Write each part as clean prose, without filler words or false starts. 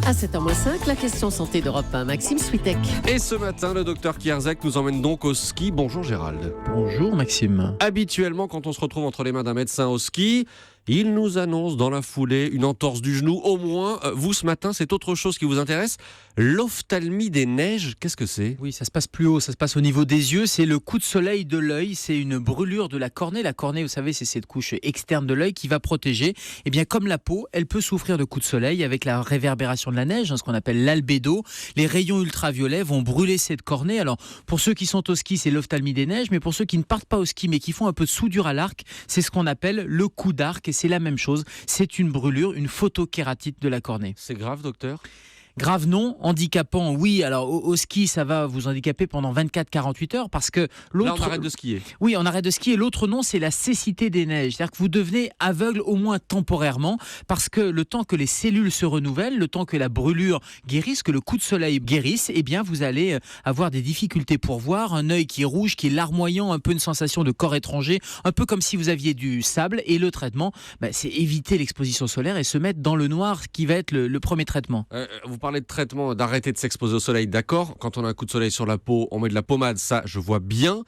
À 7h05, la question santé d'Europe 1, Maxime Switek. Et ce matin, le docteur Kierzek nous emmène donc au ski. Bonjour Gérald. Bonjour Maxime. Habituellement, quand on se retrouve entre les mains d'un médecin au ski, il nous annonce dans la foulée une entorse du genou au moins. Vous, ce matin, c'est autre chose qui vous intéresse. L'ophtalmie des neiges, qu'est-ce que c'est ? Oui, ça se passe plus haut, ça se passe au niveau des yeux. C'est le coup de soleil de l'œil, c'est une brûlure de la cornée. La cornée, vous savez, c'est cette couche externe de l'œil qui va protéger. Et bien, comme la peau, elle peut souffrir de coups de soleil avec la réverbération de la neige, ce qu'on appelle l'albédo. Les rayons ultraviolets vont brûler cette cornée. Alors, pour ceux qui sont au ski, c'est l'ophtalmie des neiges, mais pour ceux qui ne partent pas au ski, mais qui font un peu de soudure à l'arc, c'est ce qu'on appelle le coup d'arc. Et c'est la même chose. C'est une brûlure, une photokératite de la cornée. C'est grave, docteur ? Grave non, handicapant oui. Alors au ski, ça va vous handicaper pendant 24-48 heures parce que l'autre... Là, on arrête de skier. Oui, on arrête de skier. L'autre nom, c'est la cécité des neiges. C'est-à-dire que vous devenez aveugle au moins temporairement parce que le temps que les cellules se renouvellent, le temps que la brûlure guérisse, que le coup de soleil guérisse, eh bien vous allez avoir des difficultés pour voir, un œil qui est rouge, qui est larmoyant, un peu une sensation de corps étranger, un peu comme si vous aviez du sable. Et le traitement, c'est éviter l'exposition solaire et se mettre dans le noir, qui va être le premier traitement. Vous parlez de traitement, d'arrêter de s'exposer au soleil, d'accord. Quand on a un coup de soleil sur la peau, on met de la pommade, ça je vois bien.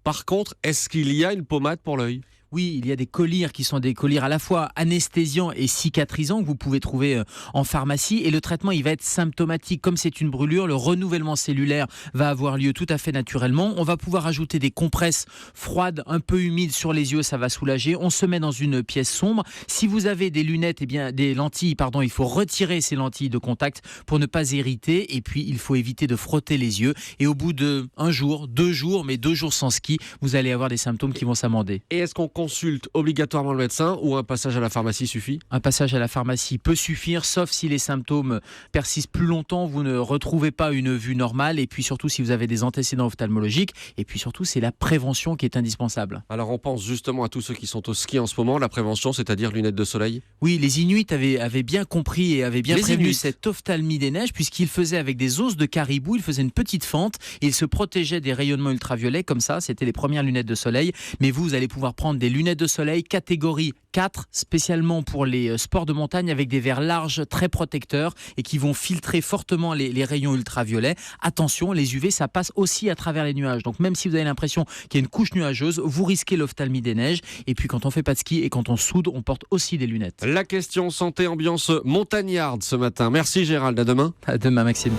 Par contre, est-ce qu'il y a une pommade pour l'œil ? Oui, il y a des collyres qui sont des collyres à la fois anesthésiants et cicatrisants que vous pouvez trouver en pharmacie. Et le traitement, il va être symptomatique. Comme c'est une brûlure, le renouvellement cellulaire va avoir lieu tout à fait naturellement. On va pouvoir ajouter des compresses froides, un peu humides sur les yeux, ça va soulager. On se met dans une pièce sombre. Si vous avez des lunettes, des lentilles, il faut retirer ces lentilles de contact pour ne pas irriter. Et puis, il faut éviter de frotter les yeux. Et au bout de 1 jour, 2 jours, mais 2 jours sans ski, vous allez avoir des symptômes qui vont s'amender. Et est-ce qu'on consulte obligatoirement le médecin ou un passage à la pharmacie suffit ? Un passage à la pharmacie peut suffire, sauf si les symptômes persistent plus longtemps, vous ne retrouvez pas une vue normale, et puis surtout si vous avez des antécédents ophtalmologiques, et puis surtout c'est la prévention qui est indispensable. Alors on pense justement à tous ceux qui sont au ski en ce moment, la prévention, c'est-à-dire lunettes de soleil ? Oui, les Inuits avaient bien compris et avaient bien prévenu Inuits. cette ophtalmie des neiges, puisqu'ils faisaient avec des os de caribou, ils faisaient une petite fente, et ils se protégeaient des rayonnements ultraviolets, comme ça, c'était les premières lunettes de soleil, mais vous allez pouvoir prendre des lunettes de soleil catégorie 4, spécialement pour les sports de montagne, avec des verres larges très protecteurs et qui vont filtrer fortement les rayons ultraviolets. Attention, les UV, ça passe aussi à travers les nuages. Donc même si vous avez l'impression qu'il y a une couche nuageuse, vous risquez l'ophtalmie des neiges. Et puis quand on fait pas de ski et quand on soude, on porte aussi des lunettes. La question santé ambiance montagnarde ce matin. Merci Gérald, à demain. À demain Maxime.